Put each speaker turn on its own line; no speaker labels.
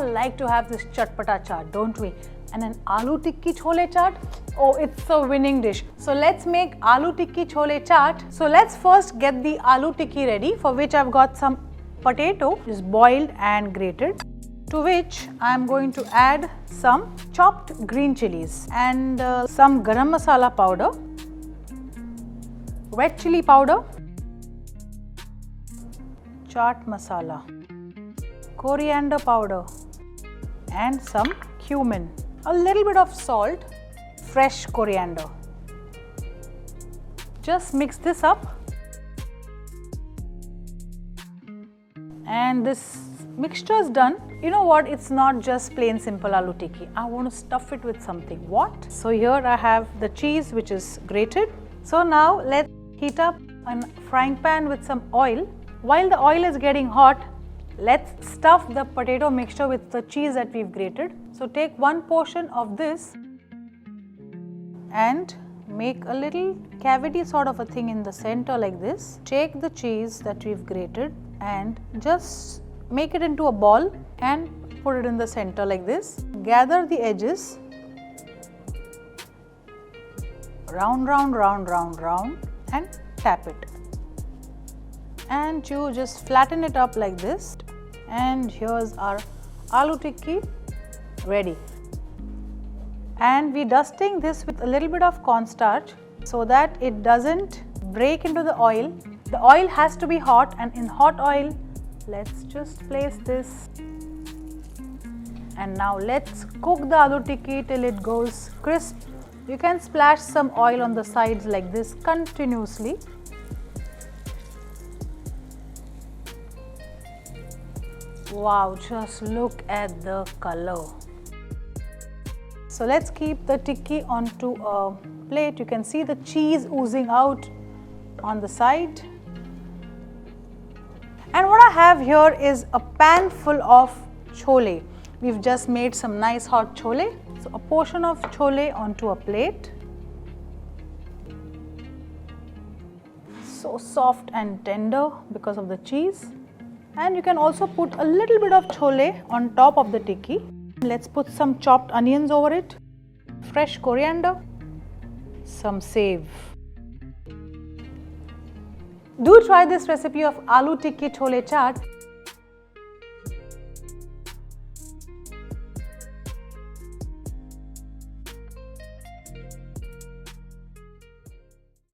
all like to have this chatpata chaat, don't we? And an aloo tikki chole chaat, oh, it's a winning dish. So let's make aloo tikki chole chaat. So let's first get the aloo tikki ready, for which I've got some potato, which is boiled and grated, to which I'm going to add some chopped green chillies and some garam masala powder, red chilli powder, chaat masala, coriander powder and some cumin, a little bit of salt, fresh coriander. Just mix this up, and this mixture is done. You know what, it's not just plain simple aloo tikki. I want to stuff it with something. What? So here I have the cheese, which is grated. So now let's heat up a frying pan with some oil. While the oil is getting hot, let's stuff the potato mixture with the cheese that we've grated. So take one portion of this and make a little cavity sort of a thing in the center like this. Take the cheese that we've grated and just make it into a ball and put it in the center like this. Gather the edges, round, round, round, round, round, and tap it. And you just flatten it up like this. And here's our aloo tikki ready. And we're dusting this with a little bit of cornstarch so that it doesn't break into the oil. The oil has to be hot, and in hot oil, let's just place this. And now let's cook the aloo tikki till it goes crisp. You can splash some oil on the sides like this continuously. Wow, just look at the color. So let's keep the tikki onto a plate. You can see the cheese oozing out on the side. And what I have here is a pan full of chole. We've just made some nice hot chole. So a portion of chole onto a plate. So soft and tender because of the cheese. And you can also put a little bit of chole on top of the tikki. Let's put some chopped onions over it, fresh coriander, some save. Do try this recipe of aloo tikki chole chaat.